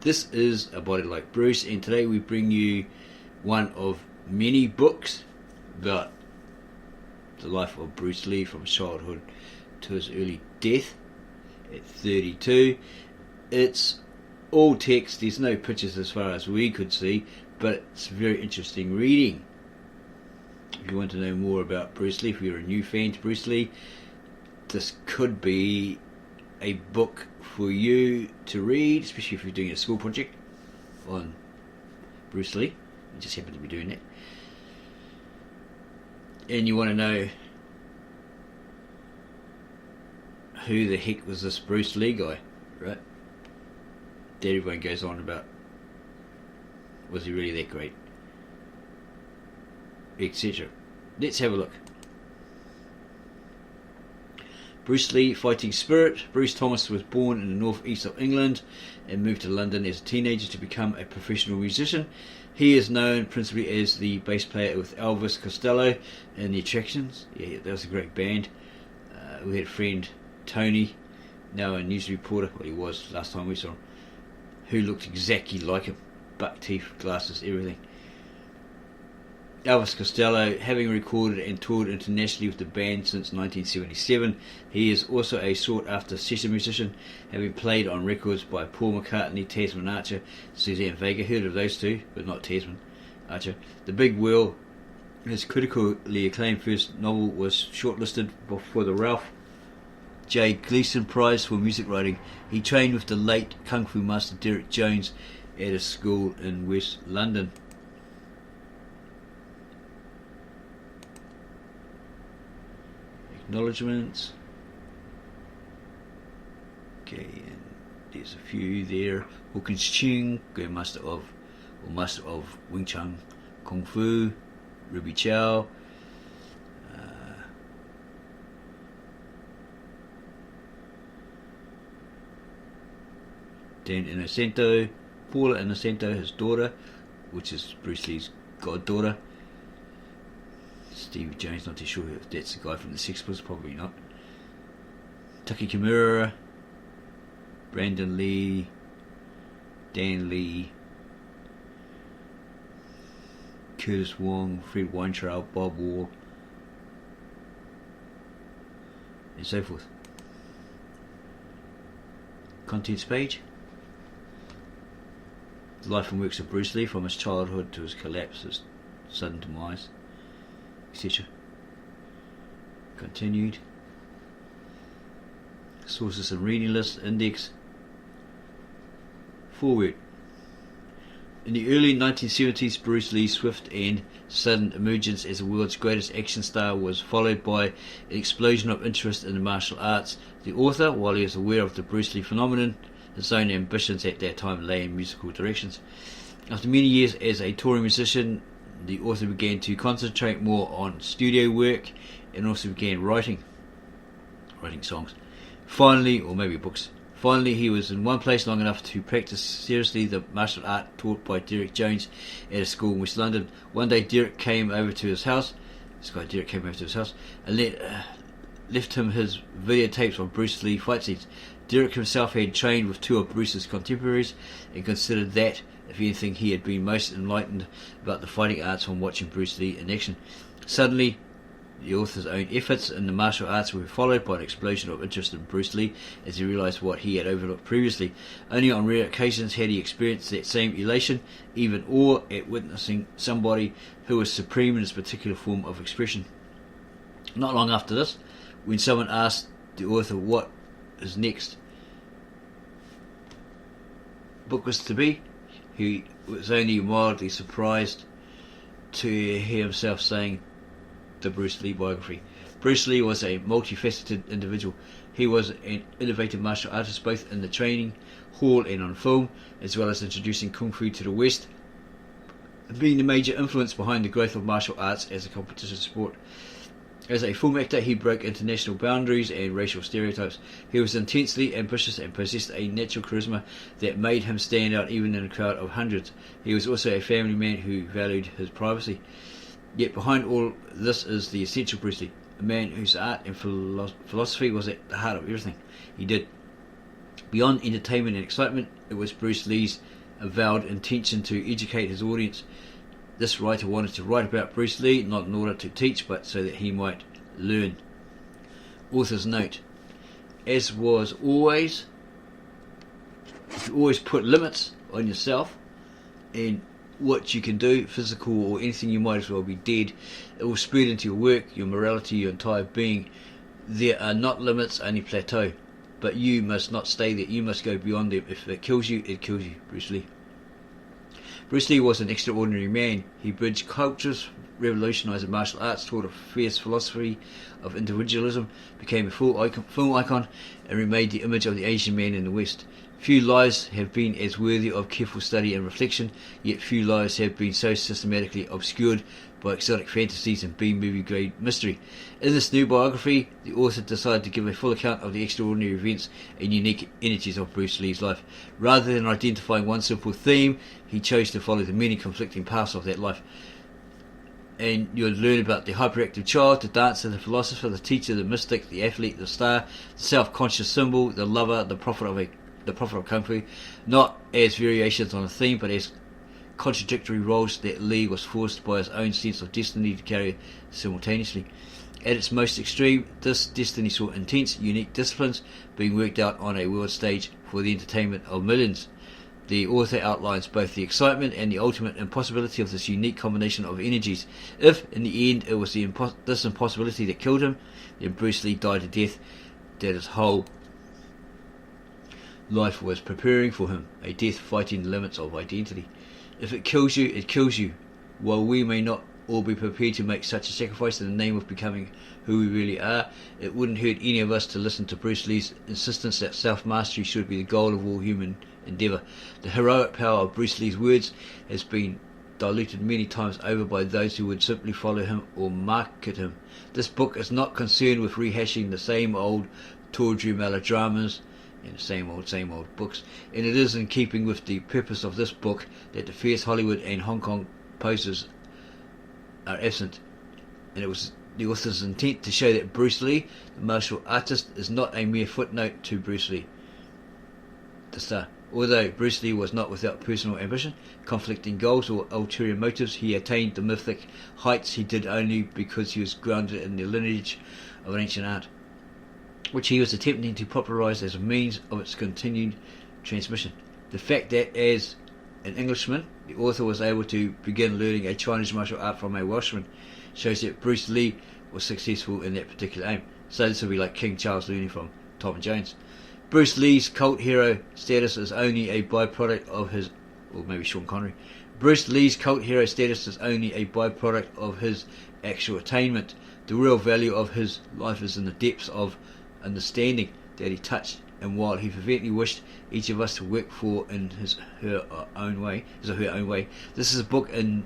This is A Body Like Bruce, and today we bring you one of many books about the life of Bruce Lee from his childhood to his early death at 32. It's all text, there's no pictures as far as we could see, but it's very interesting reading. If you want to know more about Bruce Lee, if you're a new fan to Bruce Lee, this could be a book for you to read, especially if you're doing a school project on Bruce Lee. You just happen to be doing that. And you want to know who the heck was this Bruce Lee guy, right? That everyone goes on about. Was he really that great? Etc. Let's have a look. Bruce Lee, fighting spirit. Bruce Thomas was born in the northeast of England and moved to London as a teenager to become a professional musician. He is known principally as the bass player with Elvis Costello and the Attractions. Yeah, that was a great band. We had a friend, Tony, now a news reporter, well he was last time we saw him, who looked exactly like him. Buck teeth, glasses, everything. Elvis Costello, having recorded and toured internationally with the band since 1977, he is also a sought-after session musician, having played on records by Paul McCartney, Tasman Archer, Suzanne Vega. Heard of those two, but not Tasman Archer. The Big Wheel, his critically acclaimed first novel, was shortlisted for the Ralph J. Gleason Prize for Music Writing. He trained with the late Kung Fu master Derek Jones at a school in West London. Acknowledgements. Okay, and there's a few there. Hawkins Ching, Grandmaster of, or Master of Wing Chun Kung Fu. Ruby Chow. Dan Innocento. Paula Innocento, his daughter, which is Bruce Lee's goddaughter. Stevie Jones, not too sure if that's the guy from the Sex Pistols, probably not. Taki Kimura, Brandon Lee, Dan Lee, Curtis Wong, Fred Weintraub, Bob Wall, and so forth. Contents page. The life and works of Bruce Lee from his childhood to his collapse, his sudden demise, etc. Continued. Sources and reading list, index. Forward. In the early 1970s, Bruce Lee's swift and sudden emergence as the world's greatest action star was followed by an explosion of interest in the martial arts. The author, while he was aware of the Bruce Lee phenomenon, his own ambitions at that time lay in musical directions. After many years as a touring musician, the author began to concentrate more on studio work and also began writing songs. Finally, or maybe books. Finally, he was in one place long enough to practice seriously the martial art taught by Derek Jones at a school in West London. One day, Derek came over to his house. And left him his videotapes of Bruce Lee fight scenes. Derek himself had trained with two of Bruce's contemporaries and considered that, if anything, he had been most enlightened about the fighting arts from watching Bruce Lee in action. Suddenly, the author's own efforts in the martial arts were followed by an explosion of interest in Bruce Lee as he realised what he had overlooked previously. Only on rare occasions had he experienced that same elation, even awe, at witnessing somebody who was supreme in his particular form of expression. Not long after this, when someone asked the author what his next book was to be, he was only mildly surprised to hear himself saying the Bruce Lee biography. Bruce Lee was a multifaceted individual. He was an innovative martial artist both in the training hall and on film, as well as introducing Kung Fu to the West, being the major influence behind the growth of martial arts as a competition sport. As a film actor, he broke international boundaries and racial stereotypes. He was intensely ambitious and possessed a natural charisma that made him stand out even in a crowd of hundreds. He was also a family man who valued his privacy. Yet behind all this is the essential Bruce Lee, a man whose art and philosophy was at the heart of everything he did. Beyond entertainment and excitement, it was Bruce Lee's avowed intention to educate his audience. This writer wanted to write about Bruce Lee, not in order to teach, but so that he might learn. Author's note: as was always, if you always put limits on yourself and what you can do, physical or anything, you might as well be dead. It will spread into your work, your morality, your entire being. There are not limits, only plateau. But you must not stay there. You must go beyond them. If it kills you, it kills you. Bruce Lee. Bruce Lee was an extraordinary man. He bridged cultures, revolutionized the martial arts, taught a fierce philosophy of individualism, became a film icon, and remade the image of the Asian man in the West. Few lives have been as worthy of careful study and reflection, yet few lives have been so systematically obscured by exotic fantasies and B-movie grade mystery. In this new biography, the author decided to give a full account of the extraordinary events and unique energies of Bruce Lee's life. Rather than identifying one simple theme, he chose to follow the many conflicting paths of that life. And you'll learn about the hyperactive child, the dancer, the philosopher, the teacher, the mystic, the athlete, the star, the self-conscious symbol, the lover, the prophet of Kung Fu, not as variations on a theme, but as contradictory roles that Lee was forced by his own sense of destiny to carry simultaneously. At its most extreme, this destiny saw intense, unique disciplines being worked out on a world stage for the entertainment of millions. The author outlines both the excitement and the ultimate impossibility of this unique combination of energies. If, in the end, it was this impossibility that killed him, then Bruce Lee died a death that his whole life was preparing for him, a death fighting the limits of identity. If it kills you, it kills you. While we may not all be prepared to make such a sacrifice in the name of becoming who we really are, it wouldn't hurt any of us to listen to Bruce Lee's insistence that self-mastery should be the goal of all human endeavour. The heroic power of Bruce Lee's words has been diluted many times over by those who would simply follow him or market him. This book is not concerned with rehashing the same old tawdry melodramas and same old books, and it is in keeping with the purpose of this book that the fierce Hollywood and Hong Kong poses are absent, and it was the author's intent to show that Bruce Lee, the martial artist, is not a mere footnote to Bruce Lee, the star. Although Bruce Lee was not without personal ambition, conflicting goals or ulterior motives, he attained the mythic heights he did only because he was grounded in the lineage of an ancient art, which he was attempting to popularise as a means of its continued transmission. The fact that, as an Englishman, the author was able to begin learning a Chinese martial art from a Welshman shows that Bruce Lee was successful in that particular aim. So this would be like King Charles learning from Tom and Jones. Bruce Lee's cult hero status is only a byproduct of his, or maybe Sean Connery. Bruce Lee's cult hero status is only a byproduct of his actual attainment. The real value of his life is in the depths of understanding that he touched, and while he fervently wished each of us to work for in his or her own way, this is a book in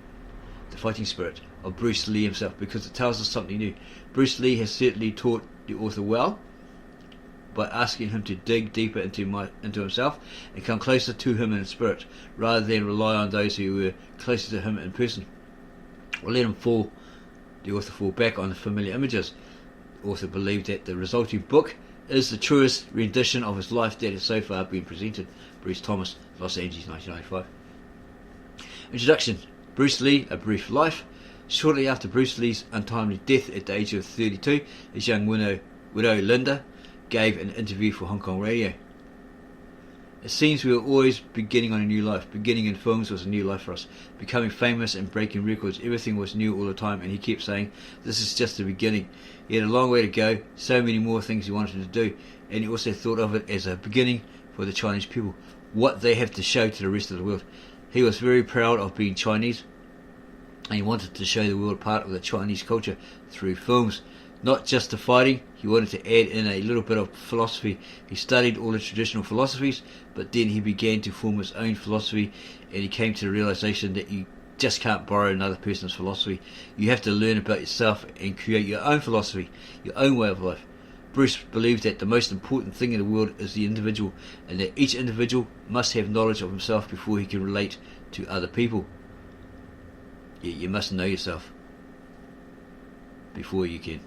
the fighting spirit of Bruce Lee himself, because it tells us something new. Bruce Lee has certainly taught the author well by asking him to dig deeper into himself and come closer to him in spirit, rather than rely on those who were closer to him in person, or let the author fall back on the familiar images. The author believed that the resulting book is the truest rendition of his life that has so far been presented. Bruce Thomas, Los Angeles, 1995. Introduction. Bruce Lee, A Brief Life. Shortly after Bruce Lee's untimely death at the age of 32, his young widow Linda gave an interview for Hong Kong radio. It seems we were always beginning on a new life. Beginning in films was a new life for us. Becoming famous and breaking records, everything was new all the time, and he kept saying, this is just the beginning. He had a long way to go, so many more things he wanted to do, and he also thought of it as a beginning for the Chinese people, what they have to show to the rest of the world. He was very proud of being Chinese, and he wanted to show the world part of the Chinese culture through films. Not just the fighting, he wanted to add in a little bit of philosophy. He studied all the traditional philosophies, but then he began to form his own philosophy, and he came to the realization that you just can't borrow another person's philosophy. You have to learn about yourself and create your own philosophy, your own way of life. Bruce believed that the most important thing in the world is the individual, and that each individual must have knowledge of himself before he can relate to other people. You must know yourself before you can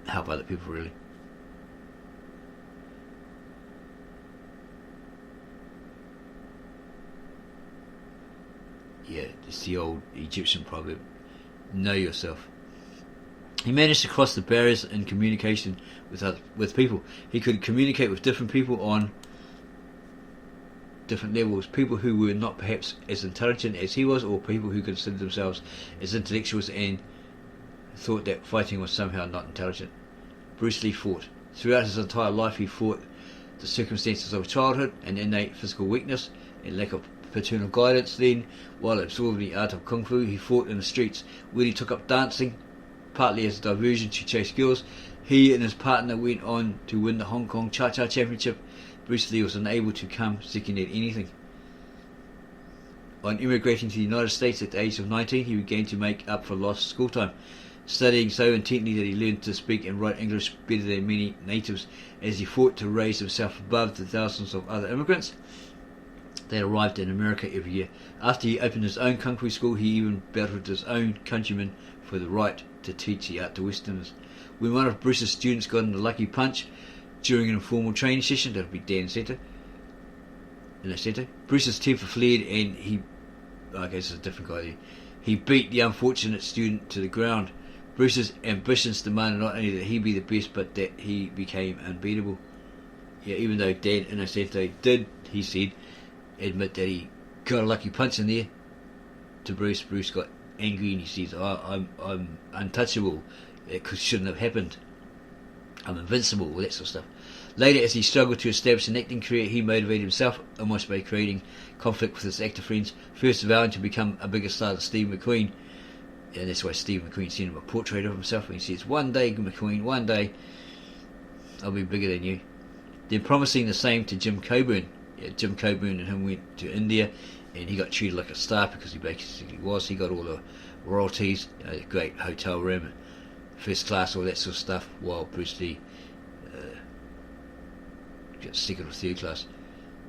help other people, really. Yeah, it's the old Egyptian proverb, know yourself. He managed to cross the barriers in communication with people. He could communicate with different people on different levels, people who were not perhaps as intelligent as he was, or people who considered themselves as intellectuals and thought that fighting was somehow not intelligent. Bruce Lee fought. Throughout his entire life he fought the circumstances of childhood and innate physical weakness and lack of paternal guidance. Then, while absorbing the art of Kung Fu, he fought in the streets, where he took up dancing, partly as a diversion to chase girls. He and his partner went on to win the Hong Kong Cha-Cha Championship. Bruce Lee was unable to come second at anything. On immigrating to the United States at the age of 19, he began to make up for lost school time, studying so intently that he learned to speak and write English better than many natives, as he fought to raise himself above the thousands of other immigrants that arrived in America every year. After he opened his own Kung Fu school, he even battled his own countrymen for the right to teach the art to Westerners. When one of Bruce's students got in a lucky punch during an informal training session, that would be Dan Center, Bruce's temper fled and he, I guess it's a different guy there, he beat the unfortunate student to the ground. Bruce's ambitions demanded not only that he be the best, but that he became unbeatable. Yeah, even though Dan Innocente did, he said, admit that he got a lucky punch in there to Bruce, Bruce got angry and he says, I'm untouchable, it shouldn't have happened, I'm invincible, all that sort of stuff. Later, as he struggled to establish an acting career, he motivated himself almost by creating conflict with his actor friends, first vowing to become a bigger star than Steve McQueen. And that's why Steve McQueen sent him a portrait of himself, and he says, one day McQueen, one day I'll be bigger than you. Then promising the same to Jim Coburn. Yeah, Jim Coburn and him went to India and he got treated like a star because he basically was. He got all the royalties, a great hotel room, first class, all that sort of stuff, while Bruce Lee got second or third class.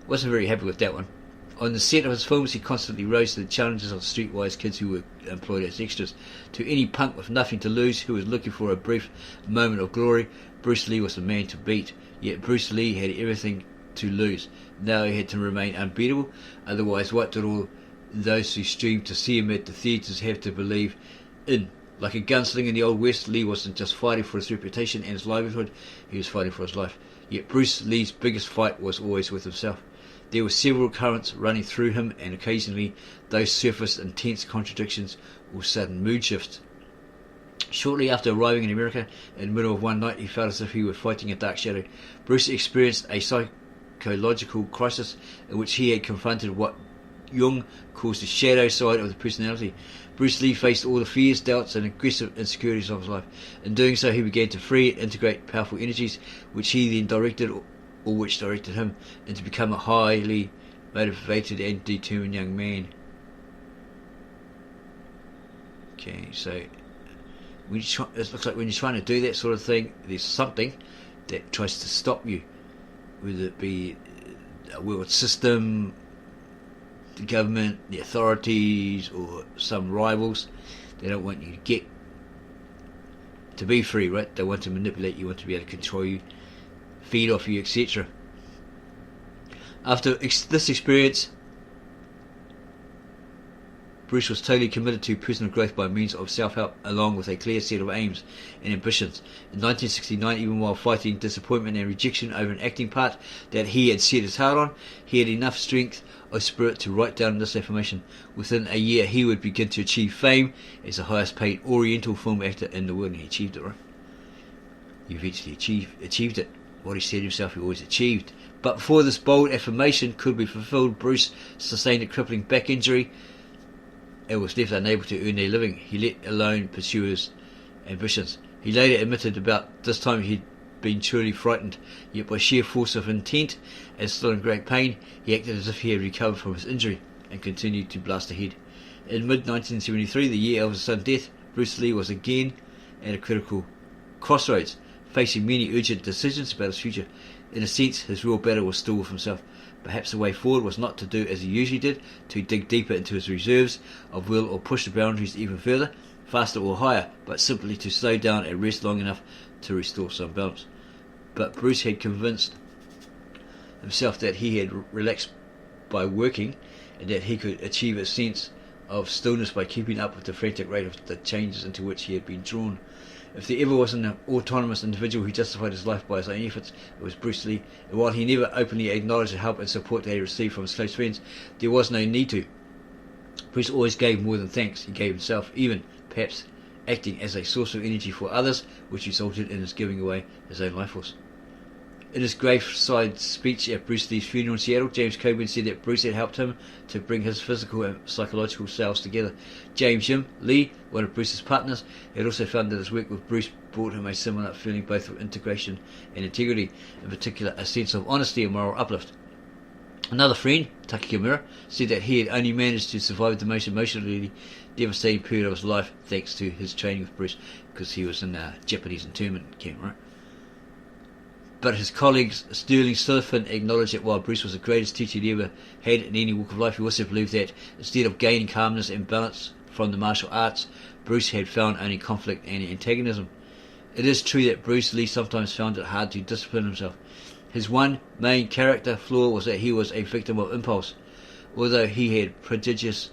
Wasn't very happy with that one. On the set of his films, he constantly rose to the challenges of streetwise kids who were employed as extras. To any punk with nothing to lose who was looking for a brief moment of glory, Bruce Lee was the man to beat. Yet Bruce Lee had everything to lose. Now he had to remain unbeatable. Otherwise, what did all those who streamed to see him at the theatres have to believe in? Like a gunslinger in the Old West, Lee wasn't just fighting for his reputation and his livelihood, he was fighting for his life. Yet Bruce Lee's biggest fight was always with himself. There were several currents running through him, and occasionally those surfaced intense contradictions or sudden mood shifts. Shortly after arriving in America, in the middle of one night, he felt as if he were fighting a dark shadow. Bruce experienced a psychological crisis in which he had confronted what Jung calls the shadow side of the personality. Bruce Lee faced all the fears, doubts and aggressive insecurities of his life. In doing so, he began to free and integrate powerful energies which he then directed, or which directed him, and to become a highly motivated and determined young man. Okay, so it looks like when you're trying to do that sort of thing, there's something that tries to stop you, whether it be a world system, the government, the authorities, or some rivals. They don't want you to get to be free, right? They want to manipulate you, want to be able to control you, feed off you, etc. After this experience, Bruce was totally committed to personal growth by means of self-help, along with a clear set of aims and ambitions. In 1969, even while fighting disappointment and rejection over an acting part that he had set his heart on, he had enough strength of spirit to write down this affirmation. Within a year, he would begin to achieve fame as the highest paid Oriental film actor in the world, and he achieved it, right? He eventually achieved it. What he said himself, he always achieved. But before this bold affirmation could be fulfilled, Bruce sustained a crippling back injury and was left unable to earn a living. He let alone pursue his ambitions. He later admitted about this time he'd been truly frightened, yet by sheer force of intent and still in great pain, he acted as if he had recovered from his injury and continued to blast ahead. In mid-1973, the year of his son's death, Bruce Lee was again at a critical crossroads, facing many urgent decisions about his future. In a sense, his real battle was still with himself. Perhaps the way forward was not to do as he usually did, to dig deeper into his reserves of will or push the boundaries even further, faster or higher, but simply to slow down and rest long enough to restore some balance. But Bruce had convinced himself that he had relaxed by working, and that he could achieve a sense of stillness by keeping up with the frantic rate of the changes into which he had been drawn. If there ever was an autonomous individual who justified his life by his own efforts, it was Bruce Lee, and while he never openly acknowledged the help and support that he received from his close friends, there was no need to. Bruce always gave more than thanks. He gave himself, even, perhaps, acting as a source of energy for others, which resulted in his giving away his own life force. In his graveside speech at Bruce Lee's funeral in Seattle, James Coburn said that Bruce had helped him to bring his physical and psychological selves together. James Jim Lee, one of Bruce's partners, had also found that his work with Bruce brought him a similar feeling both of integration and integrity, in particular a sense of honesty and moral uplift. Another friend, Taki Kimura, said that he had only managed to survive the most emotionally devastating period of his life thanks to his training with Bruce, because he was in a Japanese internment camp, right? But his colleague Sterling Silverfin acknowledged that while Bruce was the greatest teacher he ever had in any walk of life, he also believed that instead of gaining calmness and balance from the martial arts, Bruce had found only conflict and antagonism. It is true that Bruce Lee sometimes found it hard to discipline himself. His one main character flaw was that he was a victim of impulse. Although he had prodigious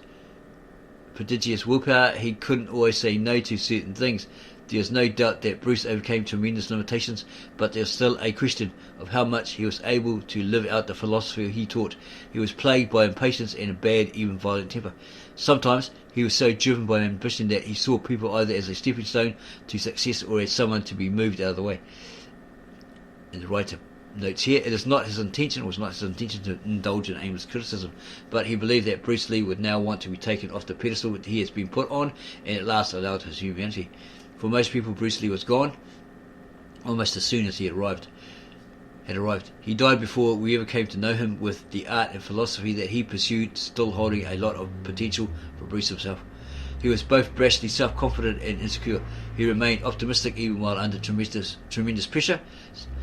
willpower, he couldn't always say no to certain things. There is no doubt that Bruce overcame tremendous limitations, but there is still a question of how much he was able to live out the philosophy he taught. He was plagued by impatience and a bad, even violent temper. Sometimes he was so driven by ambition that he saw people either as a stepping stone to success or as someone to be moved out of the way. And the writer notes here, it was not his intention to indulge in aimless criticism, but he believed that Bruce Lee would now want to be taken off the pedestal that he has been put on, and at last allowed his humanity. For most people, Bruce Lee was gone almost as soon as he had arrived. He died before we ever came to know him, with the art and philosophy that he pursued still holding a lot of potential for Bruce himself. He was both brashly self-confident and insecure. He remained optimistic even while under tremendous pressure,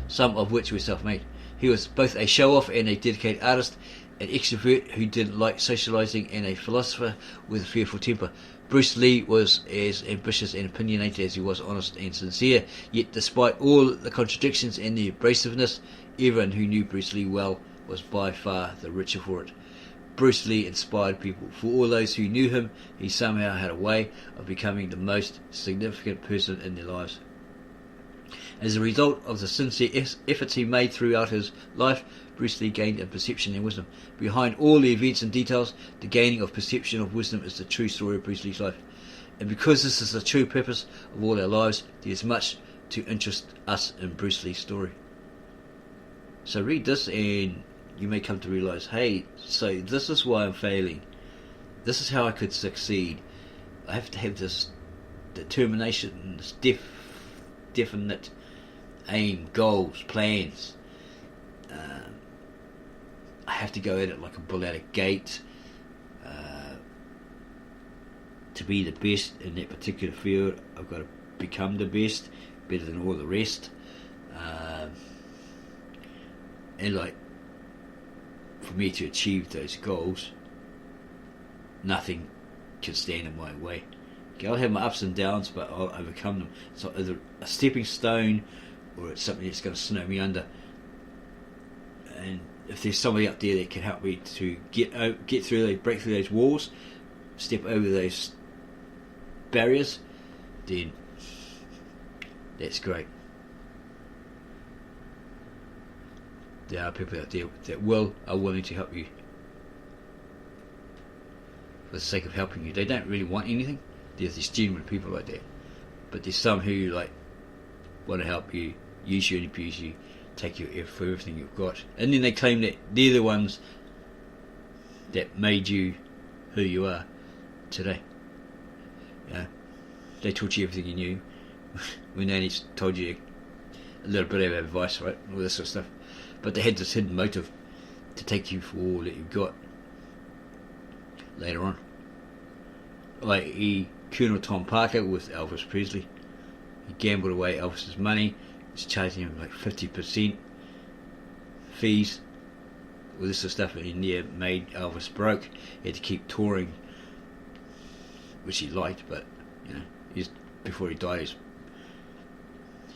some of which were self-made. He was both a show-off and a dedicated artist, an extrovert who didn't like socializing, and a philosopher with a fearful temper. Bruce Lee was as ambitious and opinionated as he was honest and sincere, yet despite all the contradictions and the abrasiveness, everyone who knew Bruce Lee well was by far the richer for it. Bruce Lee inspired people. For all those who knew him, he somehow had a way of becoming the most significant person in their lives. As a result of the sincere efforts he made throughout his life, Bruce Lee gained in perception and wisdom. Behind all the events and details, the gaining of perception of wisdom is the true story of Bruce Lee's life. And because this is the true purpose of all our lives, there is much to interest us in Bruce Lee's story. So read this and you may come to realize, hey, so this is why I'm failing. This is how I could succeed. I have to have this determination, this definite aim, goals, plans. I have to go at it like a bull out of gate to be the best in that particular field. I've got to become the best, better than all the rest, and like for me to achieve those goals, nothing can stand in my way. Okay, I'll have my ups and downs, but I'll overcome them. It's not either a stepping stone or it's something that's going to snow me under. And if there's somebody up there that can help me to get through, break through those walls, step over those barriers, then that's great. There are people out there that are willing to help you for the sake of helping you. They don't really want anything. There's these genuine people like that, but there's some who want to help you, use you and abuse you, take you for everything you've got, and then they claim that they're the ones that made you who you are today. They taught you everything you knew when they only told you a little bit of advice, right? All this sort of stuff. But they had this hidden motive to take you for all that you've got later on. Like Colonel Tom Parker with Elvis Presley. He gambled away Elvis's money. He's charging him like 50% fees, all this sort of stuff, and made Elvis broke. He had to keep touring, which he liked, but before he died, he's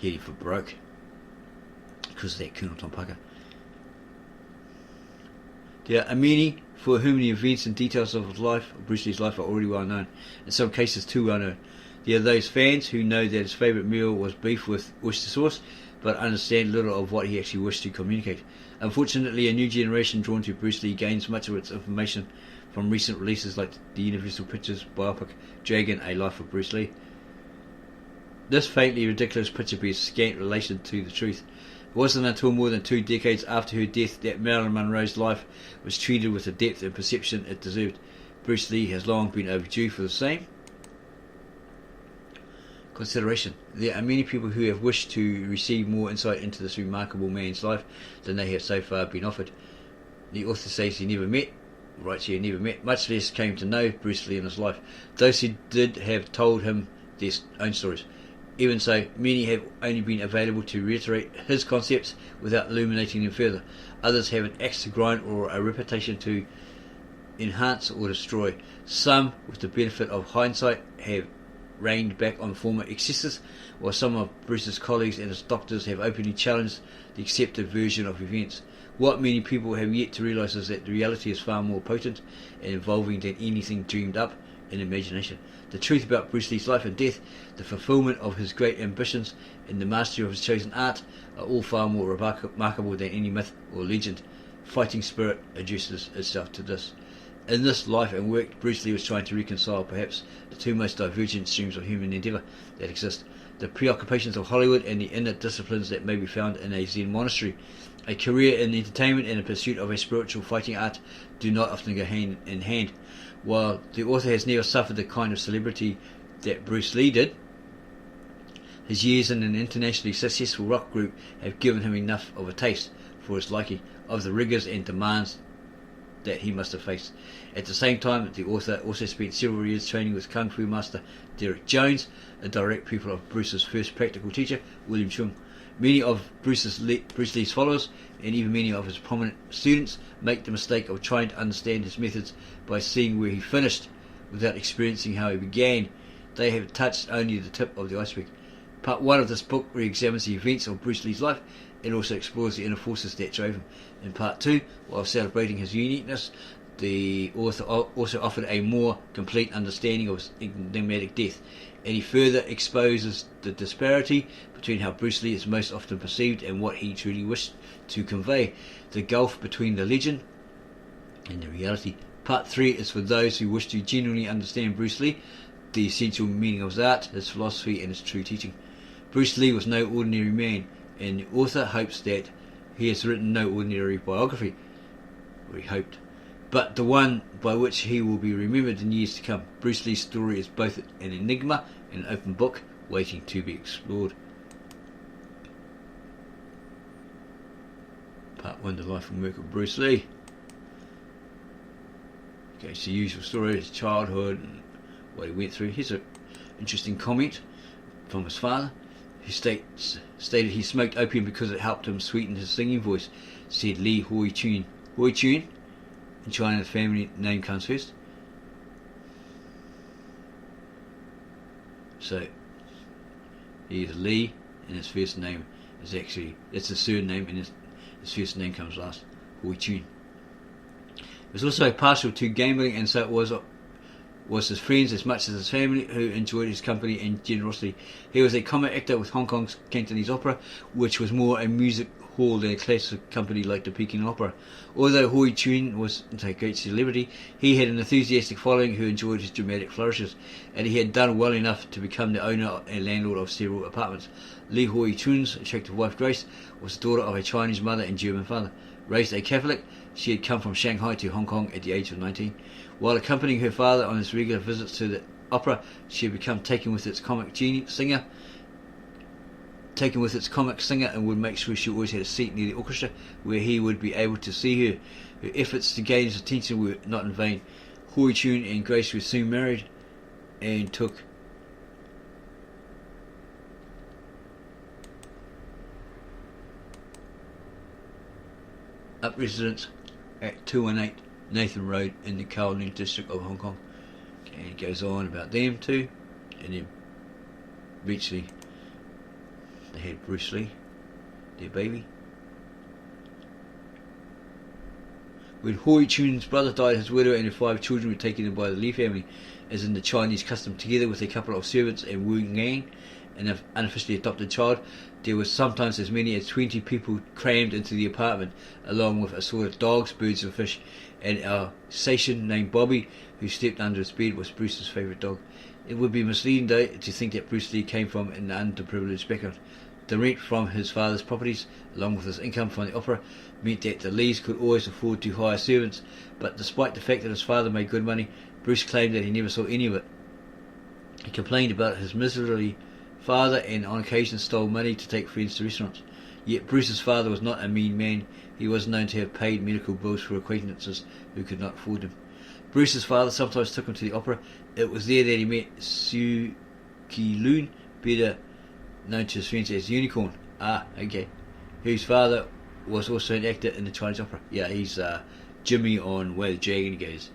heading for broke because of that Colonel Tom Parker. There are many for whom the events and details of Bruce Lee's life, are already well known, in some cases too well known. There are those fans who know that his favourite meal was beef with oyster sauce, but understand little of what he actually wished to communicate. Unfortunately, a new generation drawn to Bruce Lee gains much of its information from recent releases like the Universal Pictures biopic Dragon: A Life of Bruce Lee. This faintly ridiculous picture bears scant relation to the truth. It wasn't until more than 2 decades after her death that Marilyn Monroe's life was treated with the depth and perception it deserved. Bruce Lee has long been overdue for the same consideration. There are many people who have wished to receive more insight into this remarkable man's life than they have so far been offered. The author says he never met, much less came to know Bruce Lee in his life. Those who did have told him their own stories. Even so, many have only been available to reiterate his concepts without illuminating them further. Others have an axe to grind or a reputation to enhance or destroy. Some, with the benefit of hindsight, have reined back on former excesses, while some of Bruce's colleagues and his doctors have openly challenged the accepted version of events. What many people have yet to realise is that the reality is far more potent and involving than anything dreamed up in imagination. The truth about Bruce Lee's life and death, the fulfilment of his great ambitions, and the mastery of his chosen art are all far more remarkable than any myth or legend. Fighting spirit addresses itself to this. In this life and work, Bruce Lee was trying to reconcile perhaps the two most divergent streams of human endeavour that exist: the preoccupations of Hollywood and the inner disciplines that may be found in a Zen monastery. A career in entertainment and a pursuit of a spiritual fighting art do not often go hand in hand. While the author has never suffered the kind of celebrity that Bruce Lee did, his years in an internationally successful rock group have given him enough of a taste for his liking of the rigours and demands that he must have faced. At the same time, the author also spent several years training with Kung Fu master Derek Jones, a direct pupil of Bruce's first practical teacher, William Chung. Many of Bruce Lee's followers, and even many of his prominent students, make the mistake of trying to understand his methods by seeing where he finished without experiencing how he began. They have touched only the tip of the iceberg. Part 1 of this book re-examines the events of Bruce Lee's life and also explores the inner forces that drove him. In Part 2, while celebrating his uniqueness, the author also offered a more complete understanding of his enigmatic death, and he further exposes the disparity between how Bruce Lee is most often perceived and what he truly wished to convey, the gulf between the legend and the reality. Part 3 is for those who wish to genuinely understand Bruce Lee, the essential meaning of his art, his philosophy and his true teaching. Bruce Lee was no ordinary man, and the author hopes that he has written no ordinary biography, or he hoped, but the one by which he will be remembered in years to come. Bruce Lee's story is both an enigma and an open book waiting to be explored. Part 1, the life and work of Bruce Lee. Okay, it's the usual story, his childhood and what he went through. Here's an interesting comment from his father, who stated he smoked opium because it helped him sweeten his singing voice, said Li Hoi Chun. Hoi Chun, in China the family name comes first. So, he's Li, and his first name is actually, it's his surname, and his first name comes last, Hoi Chun. He was also partial to gambling, and so it was his friends as much as his family who enjoyed his company and generosity. He was a comic actor with Hong Kong's Cantonese Opera, which was more a music hall than a classic company like the Peking Opera. Although Hoi Chun was a great celebrity, he had an enthusiastic following who enjoyed his dramatic flourishes, and he had done well enough to become the owner and landlord of several apartments. Li Hoi Chun's attractive wife Grace was the daughter of a Chinese mother and German father. Raised a Catholic, she had come from Shanghai to Hong Kong at the age of 19. While accompanying her father on his regular visits to the opera, she had become taken with its comic singer, and would make sure she always had a seat near the orchestra where he would be able to see her. Her efforts to gain his attention were not in vain. Hoi Chun and Grace were soon married and took up residence at 218 Nathan Road in the Kowloon district of Hong Kong. And it goes on about them too, and then eventually they had Bruce Lee, their baby. When Hui Chun's brother died, his widow and her 5 children were taken in by the Li family, as in the Chinese custom, together with a couple of servants and Wu Ngang, an unofficially adopted child. There were sometimes as many as 20 people crammed into the apartment, along with assorted dogs, birds and fish, and our Sation named Bobby, who slept under his bed, was Bruce's favourite dog. It would be misleading, though, to think that Bruce Lee came from an underprivileged background. The rent from his father's properties, along with his income from the opera, meant that the Lees could always afford to hire servants, but despite the fact that his father made good money, Bruce claimed that he never saw any of it. He complained about his miserly father and on occasion stole money to take friends to restaurants. Yet Bruce's father was not a mean man. He was known to have paid medical bills for acquaintances who could not afford them. Bruce's father sometimes took him to the opera. It was there that he met Siu Ki Loon, better known to his friends as Unicorn. Whose father was also an actor in the Chinese opera. Yeah, he's Jimmy on Way of the Dragon. He goes,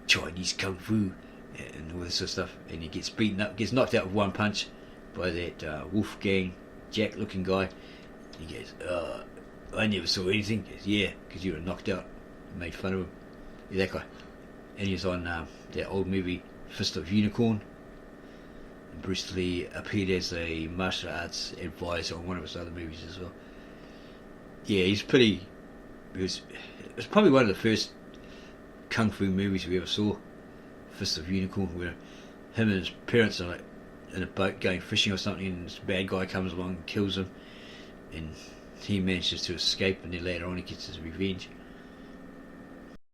Chinese Kung Fu, and all this sort of stuff. And he gets beaten up, gets knocked out with one punch by that Wolfgang Jack looking guy. He goes, I never saw anything. He goes, yeah, because you were knocked out. I made fun of him. Yeah, that guy. And he was on that old movie Fist of Unicorn. And Bruce Lee appeared as a martial arts advisor on one of his other movies as well. Yeah, he's pretty. It was probably one of the first kung fu movies we ever saw. Fist of Unicorn, where him and his parents are like in a boat going fishing or something, and this bad guy comes along and kills him, and he manages to escape, and then later on he gets his revenge.